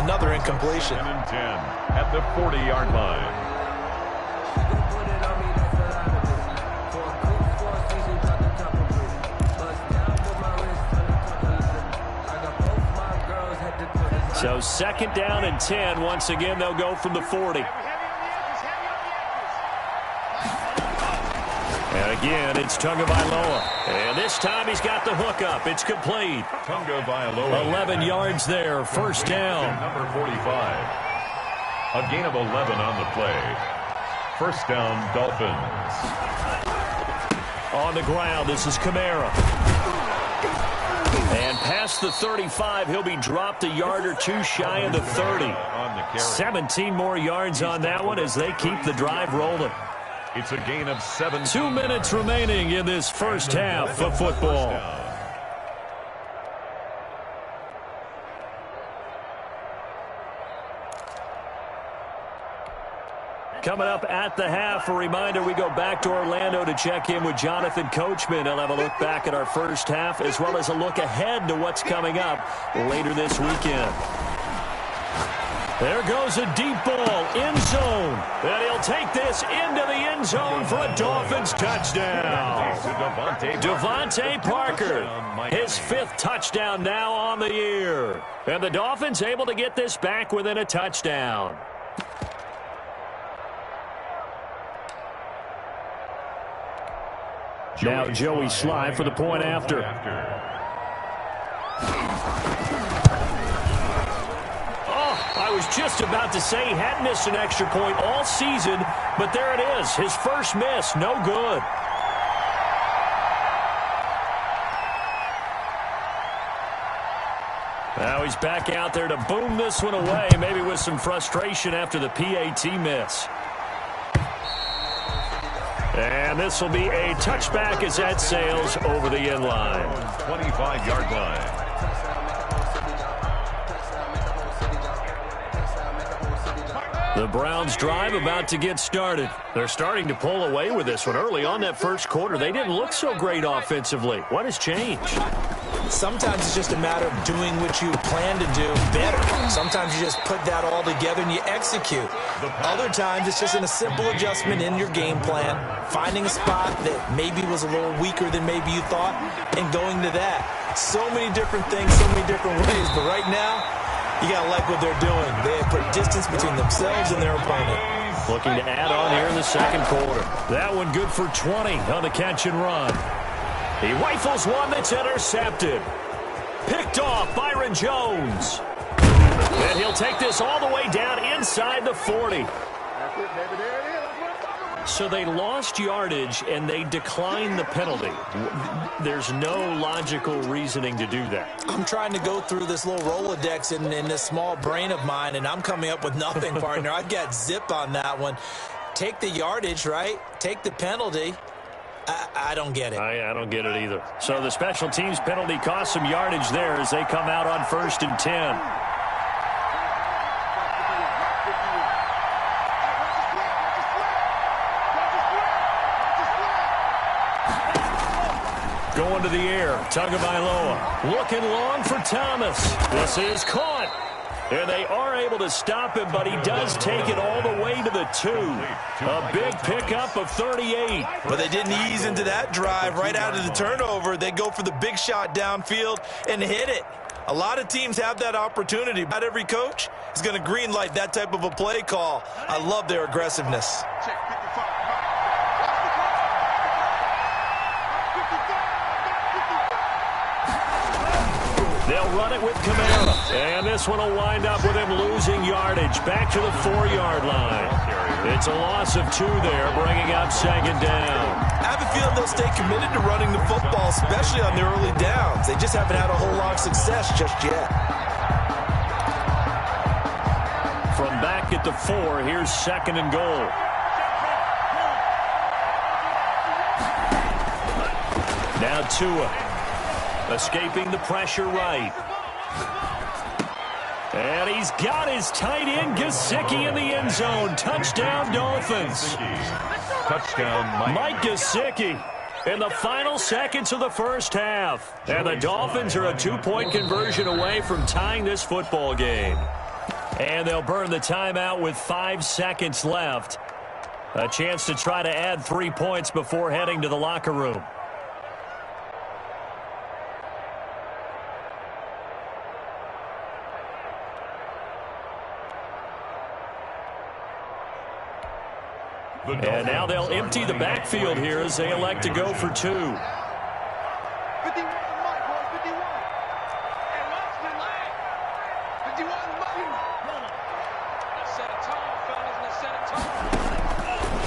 Another incompletion. 10 and 10 at the 40-yard line. So 2nd down and 10. Once again, they'll go from the 40. And again, it's Tagovailoa. And this time he's got the hook up. It's complete. Tagovailoa. 11 yards there. First down. Number 45. A gain of 11 on the play. First down, Dolphins. On the ground, this is Kamara. And past the 35, he'll be dropped a yard or two shy of the 30. 17 more yards on that one as they keep the drive rolling. It's a gain of 7. 2 minutes remaining in this first half of football. Coming up at the half, a reminder, we go back to Orlando to check in with Jonathan Coachman. He'll have a look back at our first half as well as a look ahead to what's coming up later this weekend. There goes a deep ball, end zone. And he'll take this into the end zone for a Dolphins touchdown. Devontae Parker, his 5th touchdown now on the year. And the Dolphins able to get this back within a touchdown. Now Joey Sly for the point after. I was just about to say he hadn't missed an extra point all season, but there it is. His first miss, no good. Now he's back out there to boom this one away, maybe with some frustration after the PAT miss. And this will be a touchback as that sails over the end line. 25-yard line. The Browns drive about to get started. They're starting to pull away with this one. Early on that first quarter, they didn't look so great offensively. What has changed? Sometimes it's just a matter of doing what you plan to do better. Sometimes you just put that all together and you execute. Other times it's just a simple adjustment in your game plan, finding a spot that maybe was a little weaker than maybe you thought, and going to that. So many different things, so many different ways. But right now, you got to like what they're doing. They have put distance between themselves and their opponent. Looking to add on here in the second quarter. That one good for 20 on the catch and run. He rifles one that's intercepted. Picked off Byron Jones. And he'll take this all the way down inside the 40. So they lost yardage and they declined the penalty. There's no logical reasoning to do that. I'm trying to go through this little Rolodex in this small brain of mine, and I'm coming up with nothing, partner. I've got zip on that one. Take the yardage, right? Take the penalty. I don't get it. I don't get it either. So the special teams penalty cost some yardage there as they come out on 1st and 10. Going to the air, Tagovailoa looking long for Thomas. This is caught. And they are able to stop him, but he does take it all the way to the 2. A big pickup of 38. But they didn't ease into that drive right out of the turnover. They go for the big shot downfield and hit it. A lot of teams have that opportunity. Not every coach is going to green light that type of a play call. I love their aggressiveness. They'll run it with Kamara. And this one will wind up with him losing yardage. Back to the 4-yard line. It's a loss of 2 there, bringing up 2nd down. I have a feeling they'll stay committed to running the football, especially on the early downs. They just haven't had a whole lot of success just yet. From back at the 4, here's 2nd and goal. Now Tua. Escaping the pressure right. And he's got his tight end, Gesicki, in the end zone. Touchdown, Dolphins. Touchdown, Mike Gesicki in the final seconds of the first half. And the Dolphins are a 2-point conversion away from tying this football game. And they'll burn the timeout with 5 seconds left. A chance to try to add 3 points before heading to the locker room. And now they'll empty the backfield here as they elect to go for 2.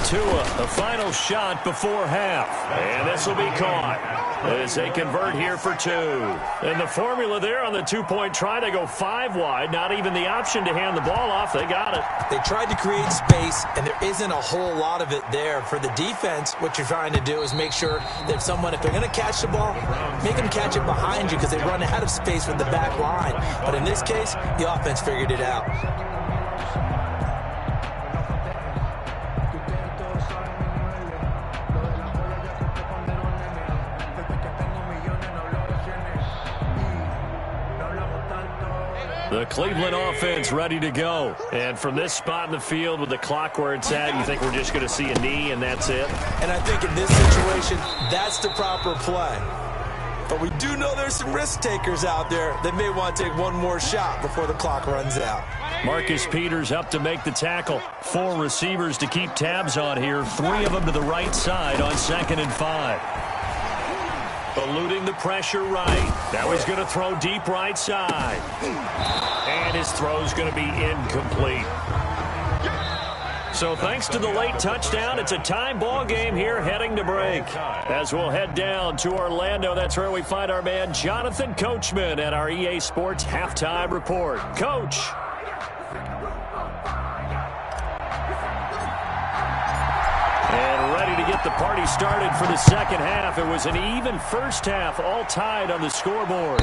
Tua, the final shot before half. And this will be caught as they convert here for 2. And the formula there on the 2-point try to go 5 wide. Not even the option to hand the ball off. They got it. They tried to create space, and there isn't a whole lot of it there. For the defense, what you're trying to do is make sure that if they're going to catch the ball, make them catch it behind you because they run out of space with the back line. But in this case, the offense figured it out. The Cleveland offense ready to go. And from this spot in the field with the clock where it's at, you think we're just going to see a knee and that's it? And I think in this situation, that's the proper play. But we do know there's some risk takers out there that may want to take one more shot before the clock runs out. Marcus Peters up to make the tackle. 4 receivers to keep tabs on here. 3 of them to the right side on 2nd and 5. Eluding the pressure right. Now he's going to throw deep right side. And his throw's going to be incomplete. So thanks to the late touchdown, it's a tie ball game here heading to break. As we'll head down to Orlando, that's where we find our man Jonathan Coachman at our EA Sports Halftime Report. Coach. And ready to get the party started for the second half. It was an even first half, all tied on the scoreboard.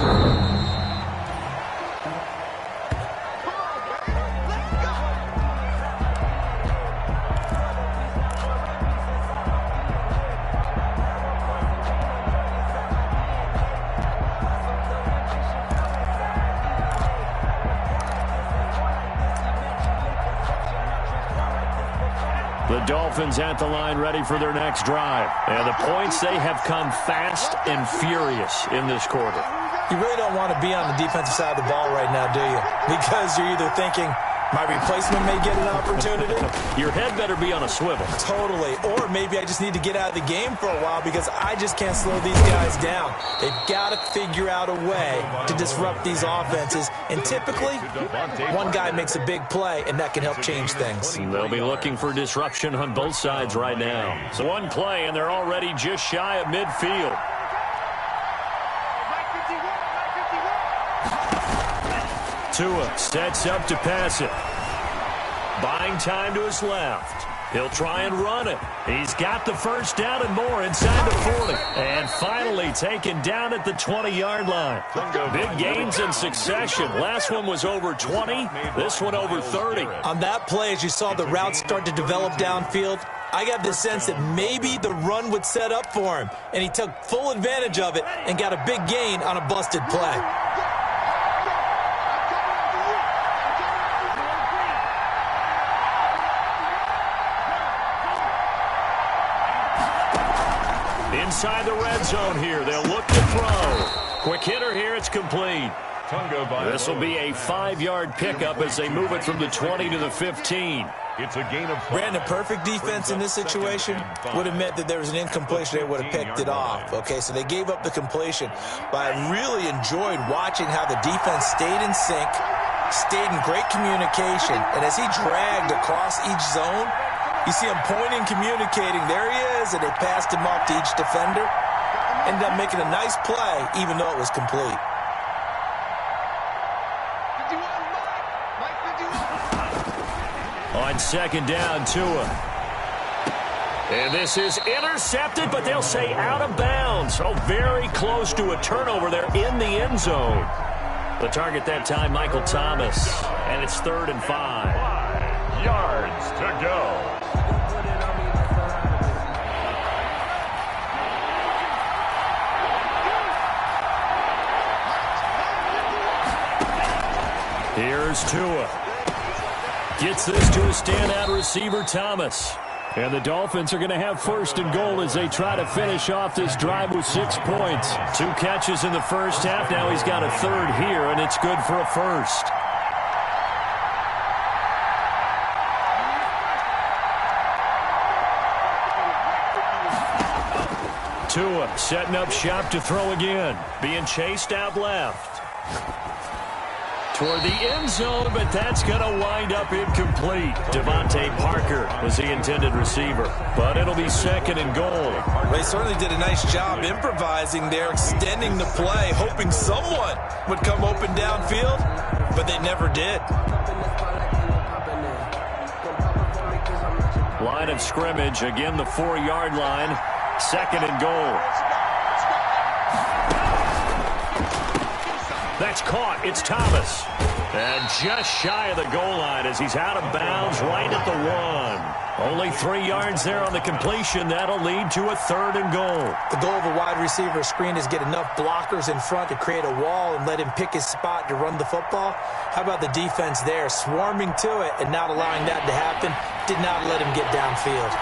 The Dolphins at the line ready for their next drive. And the points, they have come fast and furious in this quarter. You really don't want to be on the defensive side of the ball right now, do you? Because you're either thinking, my replacement may get an opportunity. Your head better be on a swivel. Totally. Or maybe I just need to get out of the game for a while because I just can't slow these guys down. They've got to figure out a way to disrupt these offenses. And typically, one guy makes a big play, and that can help change things. They'll be looking for disruption on both sides right now. So one play, and they're already just shy of midfield. Tua sets up to pass it. Buying time to his left. He'll try and run it. He's got the first down and more inside the 40. And finally taken down at the 20-yard line. Big gains in succession. Last one was over 20. This one over 30. On that play, as you saw the route start to develop downfield, I got the sense that maybe the run would set up for him. And he took full advantage of it and got a big gain on a busted play. Inside the red zone here. They'll look to throw. Quick hitter here. It's complete. This will be a 5-yard pickup as they move it from the 20 to the 15. It's a gain of 5. Brandon, perfect defense in this situation would have meant that there was an incompletion. They would have picked it off. Okay, so they gave up the completion. But I really enjoyed watching how the defense stayed in sync, stayed in great communication. And as he dragged across each zone, you see him pointing, communicating. There he is, and they passed him off to each defender. Ended up making a nice play, even though it was complete. On second down, Tua. And this is intercepted, but they'll say out of bounds. Oh, very close to a turnover there in the end zone. The target that time, Michael Thomas. And it's 3rd and 5. 5 yards to go. Here's Tua. Gets this to a standout receiver, Thomas. And the Dolphins are going to have first and goal as they try to finish off this drive with 6 points. 2 catches in the first half. Now he's got a third here, and it's good for a first. Tua setting up shop to throw again. Being chased out left. Toward the end zone, but that's going to wind up incomplete. Devontae Parker was the intended receiver, but it'll be second and goal. They certainly did a nice job improvising there, extending the play, hoping someone would come open downfield, but they never did. Line of scrimmage, again the 4-yard line, second and goal. That's caught. It's Thomas. And just shy of the goal line as he's out of bounds right at the 1. Only 3 yards there on the completion. That'll lead to a third and goal. The goal of a wide receiver screen is get enough blockers in front to create a wall and let him pick his spot to run the football. How about the defense there, swarming to it and not allowing that to happen? Did not let him get downfield.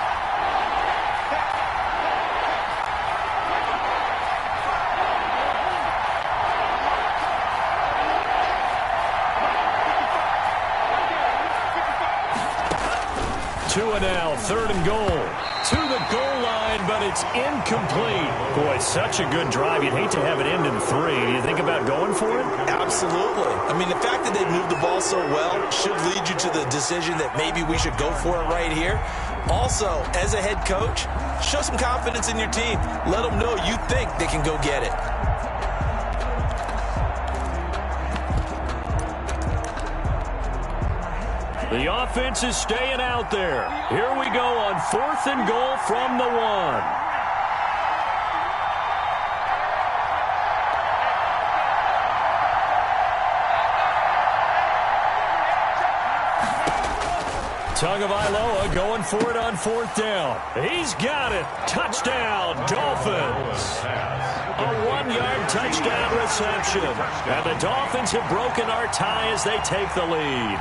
2 now, third and goal. To the goal line, but it's incomplete. Boy, such a good drive. You'd hate to have it end in 3. Do you think about going for it? Absolutely. I mean, the fact that they moved the ball so well should lead you to the decision that maybe we should go for it right here. Also, as a head coach, show some confidence in your team. Let them know you think they can go get it. The offense is staying out there. Here we go on 4th and goal from the 1. Tagovailoa going for it on 4th down. He's got it. Touchdown, Dolphins. A 1-yard touchdown reception. And the Dolphins have broken our tie as they take the lead.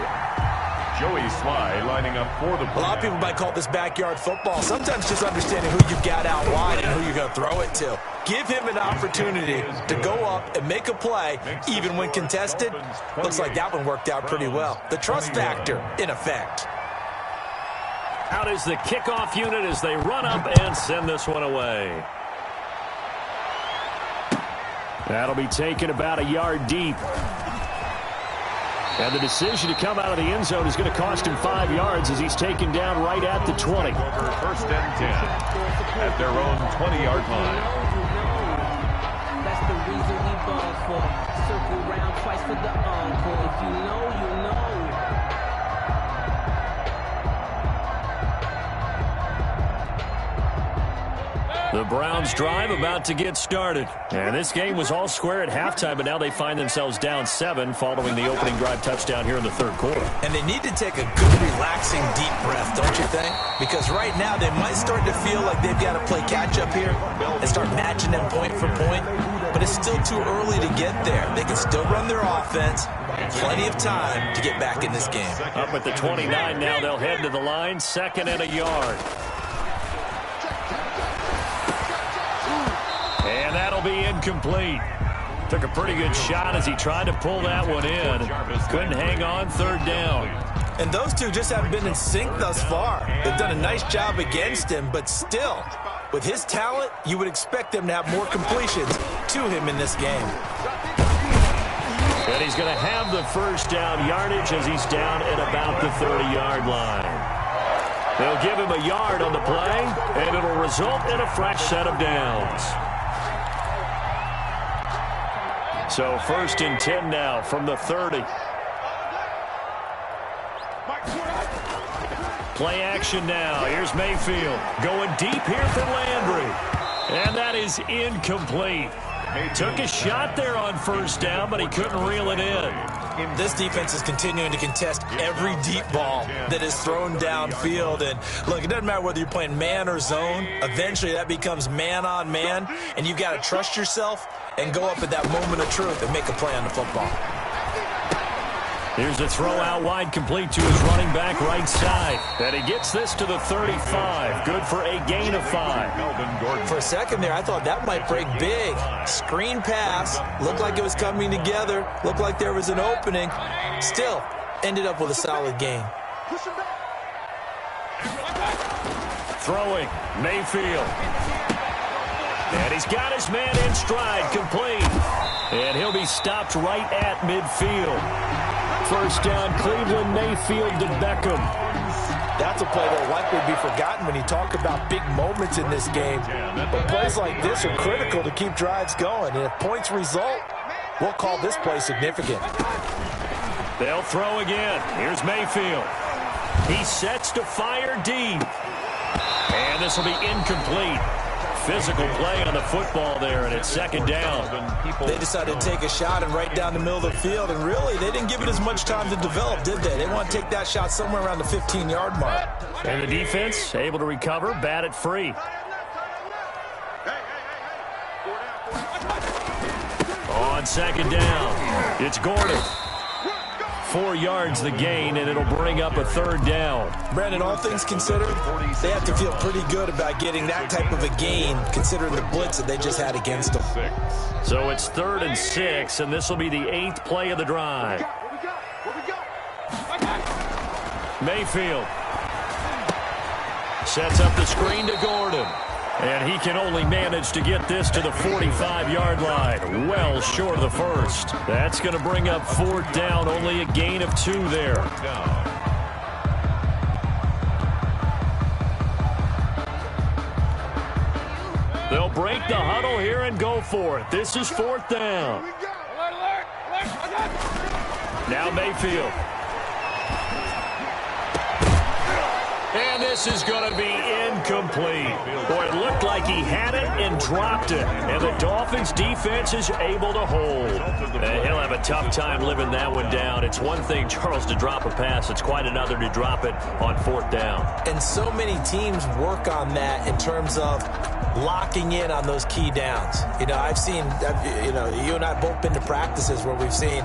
Joey Sly lining up for the play. A lot of people might call this backyard football. Sometimes just understanding who you've got out wide and who you're going to throw it to. Give him an opportunity to go up and make a play, even when contested. Looks like that one worked out pretty well. The trust factor, in effect. Out is the kickoff unit as they run up and send this one away. That'll be taken about a yard deep. And the decision to come out of the end zone is going to cost him 5 yards as he's taken down right at the 20. First and 10 at their own 20-yard line. That's the reason we ball for. Circle round twice for the encore. If you know, you know. The Browns drive about to get started. And this game was all square at halftime, but now they find themselves down 7 following the opening drive touchdown here in the 3rd quarter. And they need to take a good, relaxing, deep breath, don't you think? Because right now they might start to feel like they've got to play catch-up here and start matching them point for point. But it's still too early to get there. They can still run their offense. Plenty of time to get back in this game. Up at the 29 now, they'll head to the line, 2nd and a yard. And that'll be incomplete. Took a pretty good shot as he tried to pull that one in. Couldn't hang on, 3rd down. And those two just haven't been in sync thus far. They've done a nice job against him, but still, with his talent, you would expect them to have more completions to him in this game. And he's going to have the first down yardage as he's down at about the 30-yard line. They'll give him a yard on the play, and it'll result in a fresh set of downs. So 1st and 10 now from the 30. Play action now. Here's Mayfield going deep here for Landry. And that is incomplete. Took a shot there on 1st down, but he couldn't reel it in. This defense is continuing to contest every deep ball that is thrown downfield. And look, it doesn't matter whether you're playing man or zone. Eventually that becomes man on man, and you've got to trust yourself and go up at that moment of truth and make a play on the football. Here's a throw out wide, complete to his running back right side. And he gets this to the 35. Good for a gain of 5. For a second there, I thought that might break big. Screen pass. Looked like it was coming together. Looked like there was an opening. Still, ended up with a solid gain. Throwing, Mayfield. And he's got his man in stride, complete. And he'll be stopped right at midfield. First down, Cleveland, Mayfield to Beckham. That's a play that will likely be forgotten when you talk about big moments in this game. But plays like this are critical to keep drives going. And if points result, we'll call this play significant. They'll throw again. Here's Mayfield. He sets to fire deep. And this will be incomplete. Physical play on the football there, and it's second down. They decided to take a shot and right down the middle of the field, and really, they didn't give it as much time to develop, did they? They want to take that shot somewhere around the 15-yard mark. And the defense able to recover, bat it free. On second down, it's Gordon. 4 yards the gain, and it'll bring up a third down. Brandon, all things considered, they have to feel pretty good about getting that type of a gain, considering the blitz that they just had against them. So it's 3rd and 6, and this will be the 8th play of the drive. Mayfield sets up the screen to Gordon. And he can only manage to get this to the 45-yard line, well short of the first. That's going to bring up 4th down, only a gain of 2 there. They'll break the huddle here and go for it. This is 4th down. Now Mayfield. And this is going to be incomplete. Boy, it looked like he had it and dropped it. And the Dolphins' defense is able to hold. And he'll have a tough time living that one down. It's one thing, Charles, to drop a pass. It's quite another to drop it on 4th down. And so many teams work on that in terms of locking in on those key downs. You know, I've seen, you and I have both been to practices where we've seen,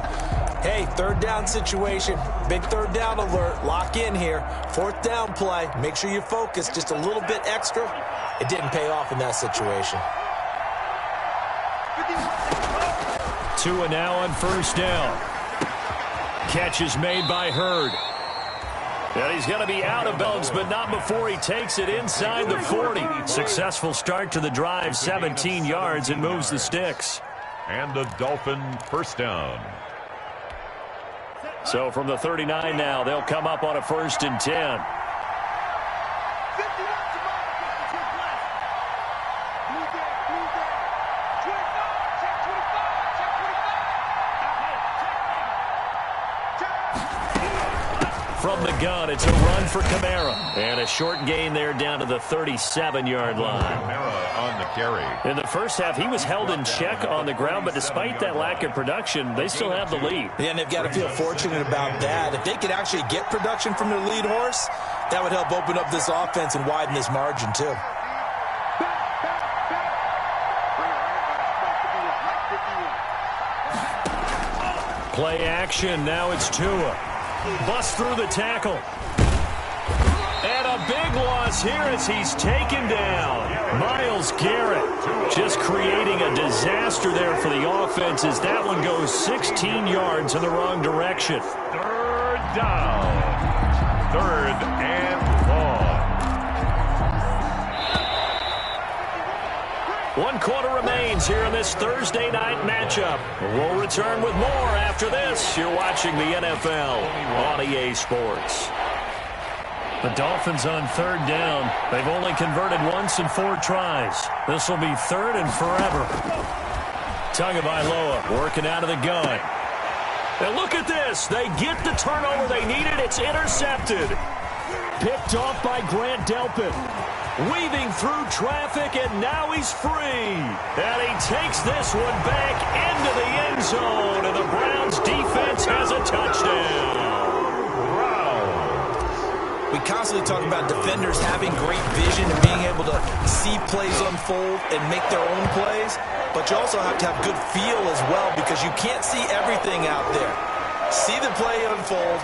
hey, 3rd down situation, big 3rd down alert, lock in here, 4th down play, make sure you focus just a little bit extra. It didn't pay off in that situation. 2 and now on 1st down. Catch is made by Hurd. And he's going to be out of bounds, but not before he takes it inside the 40. Successful start to the drive, 17 yards, and moves the sticks. And a Dolphin first down. So from the 39 now, they'll come up on a 1st and 10. From the gun, it's a run for Kamara. And a short gain there down to the 37-yard line. Kamara on the carry. In the first half, he was held in check on the ground, but despite that lack of production, they still have the lead. Yeah, and they've got to feel fortunate about that. If they could actually get production from their lead horse, that would help open up this offense and widen this margin, too. Play action, now it's Tua. Bust through the tackle. And a big loss here as he's taken down. Myles Garrett just creating a disaster there for the offense as that one goes 16 yards in the wrong direction. 3rd down. 3rd and long. 1 quarter remains here in this Thursday night matchup. We'll return with more after this. You're watching the NFL on EA Sports. The Dolphins on 3rd down. They've only converted once in 4 tries. This will be 3rd and forever. Tagovailoa working out of the gun. And look at this. They get the turnover they needed. It's intercepted. Picked off by Grant Delpit. Weaving through traffic, and now he's free. And he takes this one back into the end zone, and the Browns defense has a touchdown. We constantly talk about defenders having great vision and being able to see plays unfold and make their own plays, but you also have to have good feel as well because you can't see everything out there. see the play unfold,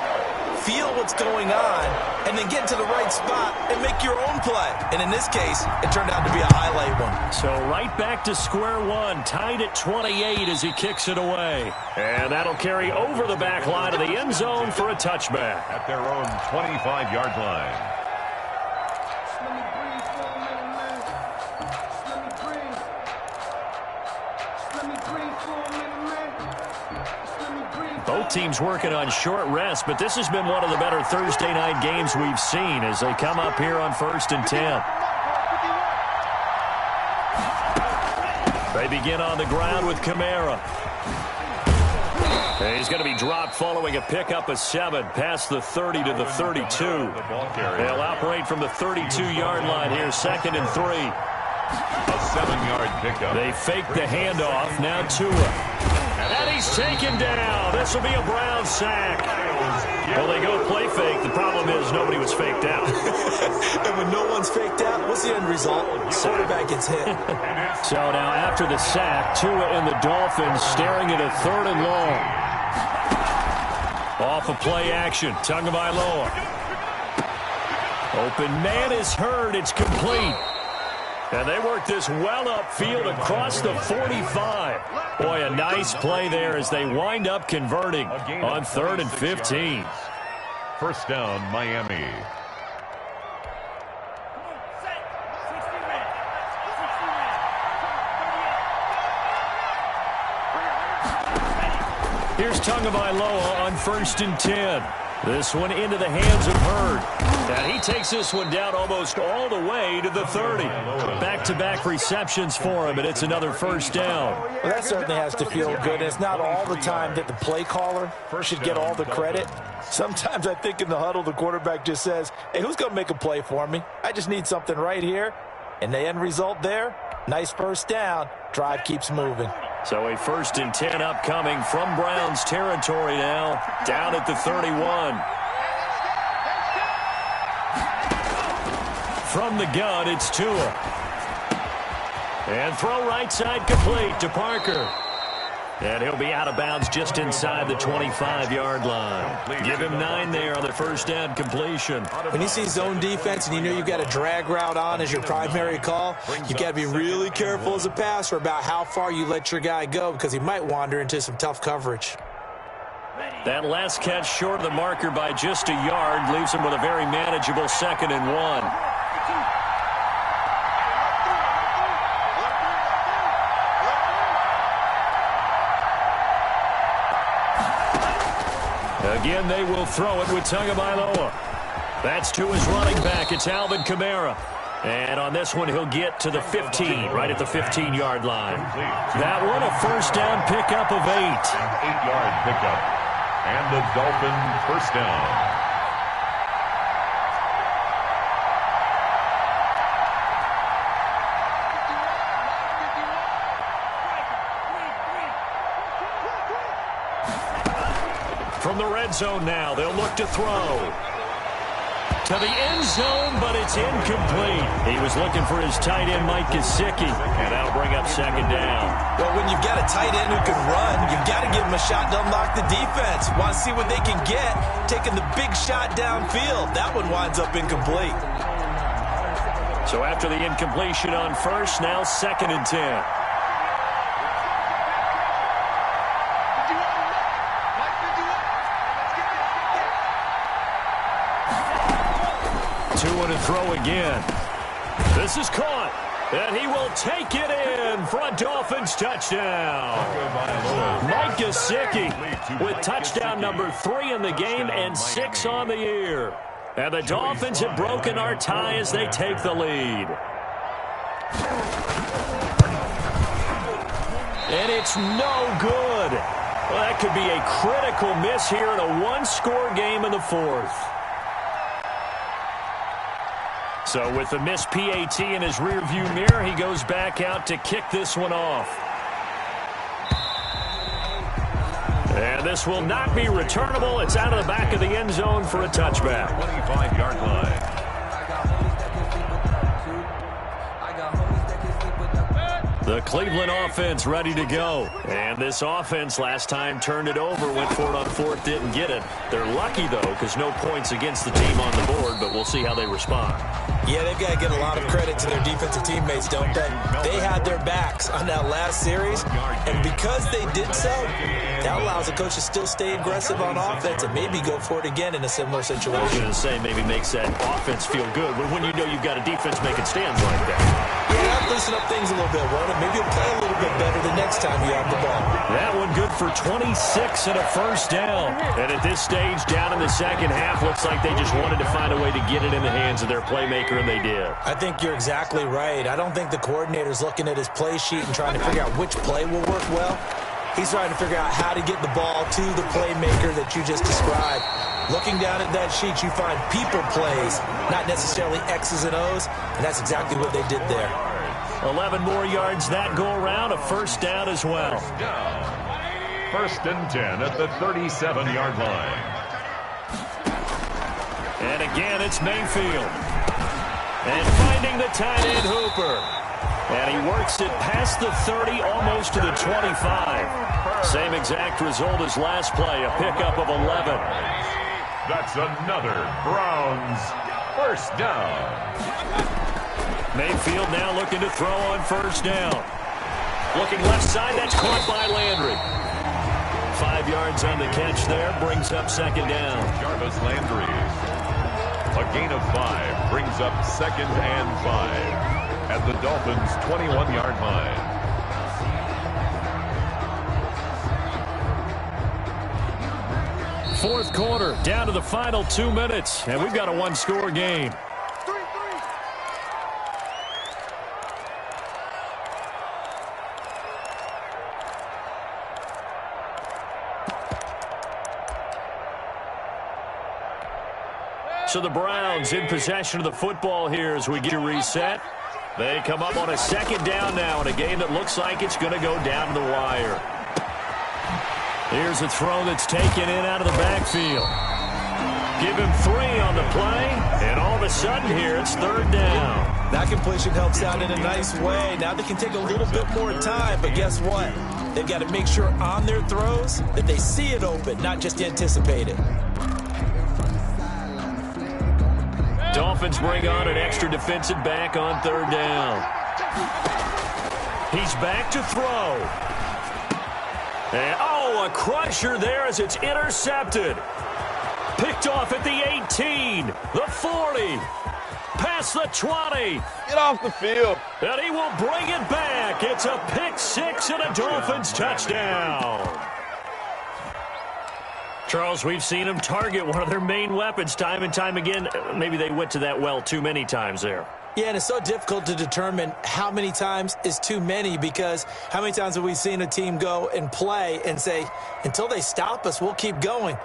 feel what's going on, and then get to the right spot and make your own play. And in this case, it turned out to be a highlight one. So right back to square one, tied at 28 as he kicks it away. And that'll carry over the back line of the end zone for a touchback. At their own 25-yard line. Both teams working on short rest, but this has been one of the better Thursday night games we've seen as they come up here on 1st and 10. They begin on the ground with Kamara. He's going to be dropped following a pickup of 7 past the 30 to the 32. They'll operate from the 32-yard line here, 2nd and 3. A 7-yard pickup. They fake the handoff. Now Tua. And he's taken down. This will be a Brown sack. Well, they go play fake. The problem is nobody was faked out. And when no one's faked out, what's the end result? Quarterback gets hit. So now after the sack, Tua and the Dolphins staring at a 3rd and long. Off of play action. Tagovailoa. Open man is heard. It's complete. And they work this well upfield across the 45. Boy, a nice play there as they wind up converting on 3rd and 15. First down, Miami. Here's Tagovailoa on 1st and 10. This one into the hands of Hurd. And he takes this one down almost all the way to the 30. Back-to-back receptions for him, and it's another first down. Well, that certainly has to feel good. And it's not all the time that the play caller should get all the credit. Sometimes I think in the huddle, the quarterback just says, hey, who's going to make a play for me? I just need something right here. And the end result there, nice first down. Drive keeps moving. So a 1st and 10 upcoming from Browns territory now, down at the 31. From the gun, it's Tua. And throw right side complete to Parker. And he'll be out of bounds just inside the 25-yard line. Give him 9 there on the first down completion. When you see zone defense and you know you've got a drag route on as your primary call, you've got to be really careful as a passer about how far you let your guy go because he might wander into some tough coverage. That last catch short of the marker by just a yard leaves him with a very manageable 2nd and 1. Again, they will throw it with Tagovailoa. That's to his running back. It's Alvin Kamara. And on this one, he'll get to the 15, right at the 15-yard line. That one, a first down pickup of 8. 8-yard pickup. And the Dolphins first down. From the red zone now, they'll look to throw. To the end zone, but it's incomplete. He was looking for his tight end, Mike Gesicki, and that'll bring up 2nd down. Well, when you've got a tight end who can run, you've got to give him a shot to unlock the defense. Want to see what they can get, taking the big shot downfield. That one winds up incomplete. So after the incompletion on first, now 2nd and 10. To throw again. This is caught, and he will take it in for a Dolphins touchdown. Mike Gesicki with touchdown number 3 in the game and 6 on the year. And the Dolphins have broken our tie as they take the lead. And it's no good. Well, that could be a critical miss here in a one-score game in the 4th. So with the missed PAT in his rearview mirror, he goes back out to kick this one off. And this will not be returnable. It's out of the back of the end zone for a touchback. 25-yard line. The Cleveland offense ready to go. And this offense last time turned it over, went for it on fourth, didn't get it. They're lucky, though, because no points against the team on the board, but we'll see how they respond. Yeah, they've got to give a lot of credit to their defensive teammates, don't they? They had their backs on that last series, and because they did so, that allows the coach to still stay aggressive on offense and maybe go for it again in a similar situation. I was going to say maybe makes that offense feel good, but when you know you've got a defense making stands like that. Yeah, that'll loosen up things a little bit, won't it? Maybe you'll play a little bit better the next time you have the ball. That one good for 26 and a first down. And at this stage, down in the second half, looks like they just wanted to find a way to get it in the hands of their playmaker, and they did. I think you're exactly right. I don't think the coordinator's looking at his play sheet and trying to figure out which play will work well. He's trying to figure out how to get the ball to the playmaker that you just described. Looking down at that sheet, you find people plays, not necessarily X's and O's, and that's exactly what they did there. 11 more yards that go around, a first down as well. First and 10 at the 37-yard line. And again, it's Mayfield. And finding the tight end Hooper. And he works it past the 30, almost to the 25. Same exact result as last play, a pickup of 11. That's another Browns first down. Mayfield now looking to throw on first down. Looking left side, that's caught by Landry. 5 yards on the catch there, brings up second down. Jarvis Landry. A gain of 5 brings up second and 5 at the Dolphins' 21-yard line. Fourth quarter, down to the final 2 minutes, and we've got a one-score game. So the Browns in possession of the football here as we get a reset. They come up on a second down now in a game that looks like it's going to go down to the wire. Here's a throw that's taken in out of the backfield. Give him 3 on the play, and all of a sudden here it's third down. That completion helps out in a nice way. Now they can take a little bit more time, but guess what? They've got to make sure on their throws that they see it open, not just anticipate it. Dolphins bring on an extra defensive back on third down. He's back to throw. And, oh, a crusher there as it's intercepted. Picked off at the 18, the 40, past the 20. Get off the field. And he will bring it back. It's a pick 6 and a Dolphins touchdown. Charles, we've seen them target one of their main weapons time and time again. Maybe they went to that well too many times there. Yeah, and it's so difficult to determine how many times is too many, because how many times have we seen a team go and play and say, until they stop us, we'll keep going.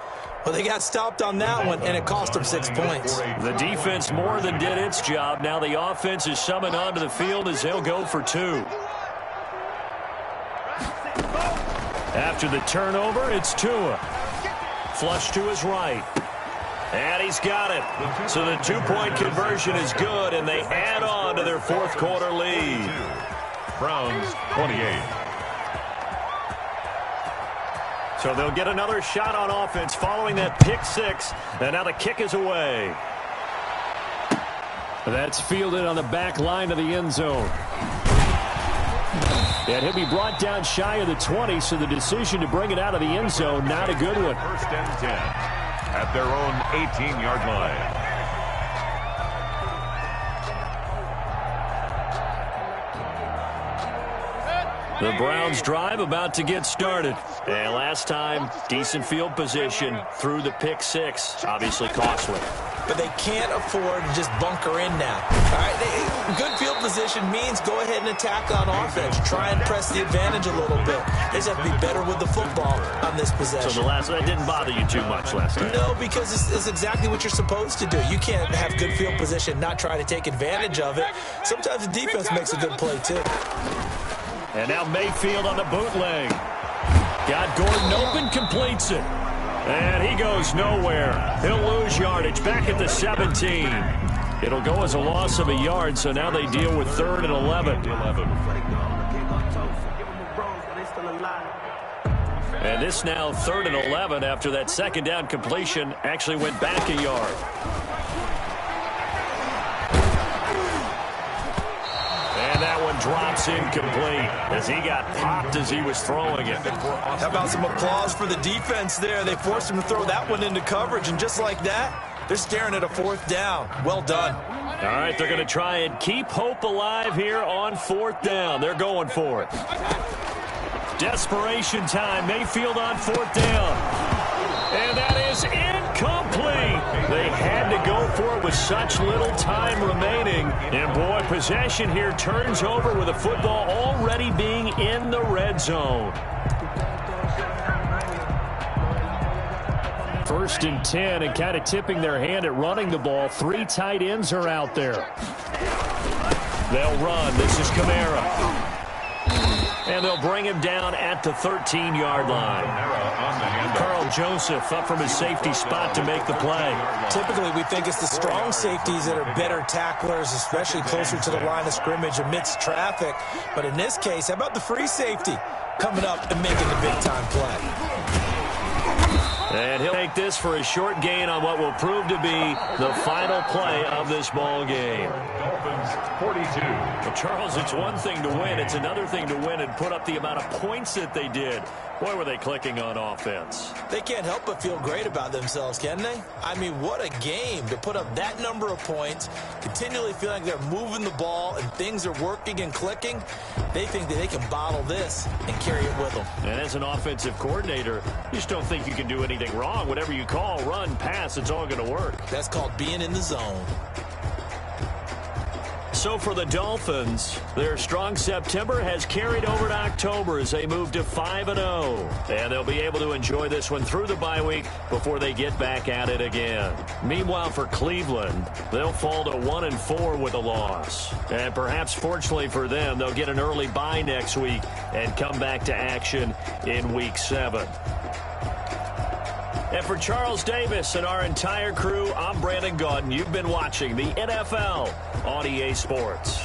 Well, they got stopped on that one, and it cost them 6 points. The defense more than did its job. Now the offense is summoned onto the field as they'll go for 2. After the turnover, it's Tua. Flush to his right. And he's got it. So the 2-point conversion is good, and they add on to their fourth quarter lead. Browns 28. So they'll get another shot on offense following that pick 6. And now the kick is away. That's fielded on the back line of the end zone. And he'll be brought down shy of the 20, so the decision to bring it out of the end zone, not a good one. First and 10 at their own 18-yard line. The Browns drive about to get started. And last time, decent field position through the pick 6. Obviously costly. But they can't afford to just bunker in now. All right, good field position means go ahead and attack on offense. Try and press the advantage a little bit. They just have to be better with the football on this possession. So that didn't bother you too much last time? No, because it's exactly what you're supposed to do. You can't have good field position, not try to take advantage of it. Sometimes the defense makes a good play, too. And now Mayfield on the bootleg. Got Gordon open, completes it. And he goes nowhere. He'll lose yardage back at the 17. It'll go as a loss of a yard, so now they deal with 3rd and 11. And this now 3rd and 11 after that second down completion actually went back a yard. And that one drops incomplete as he got popped as he was throwing it. How about some applause for the defense there? They forced him to throw that one into coverage, and just like that, they're staring at a 4th down. Well done. All right, they're going to try and keep hope alive here on 4th down. They're going for it. Desperation time. Mayfield on 4th down. And that is incomplete. They had to go for it with such little time remaining. And, boy, possession here turns over with the football already being in the red zone. 1st and 10, and kind of tipping their hand at running the ball. 3 tight ends are out there. They'll run. This is Kamara. And they'll bring him down at the 13-yard line. Carl Joseph up from his safety spot to make the play. Typically, we think it's the strong safeties that are better tacklers, especially closer to the line of scrimmage amidst traffic. But in this case, how about the free safety coming up and making the big-time play? And he'll take this for a short gain on what will prove to be the final play of this ball game. Dolphins 42. Well, Charles, it's one thing to win. It's another thing to win and put up the amount of points that they did. Boy, were they clicking on offense. They can't help but feel great about themselves, can they? I mean, what a game to put up that number of points, continually feeling like they're moving the ball and things are working and clicking. They think that they can bottle this and carry it with them. And as an offensive coordinator, you just don't think you can do anything wrong. Whatever you call, run, pass, it's all going to work. That's called being in the zone. So for the Dolphins, their strong September has carried over to October as they move to 5-0. And they'll be able to enjoy this one through the bye week before they get back at it again. Meanwhile, for Cleveland, they'll fall to 1-4 with a loss. And perhaps fortunately for them, they'll get an early bye next week and come back to action in Week 7. And for Charles Davis and our entire crew, I'm Brandon Gaudin. You've been watching the NFL on EA Sports.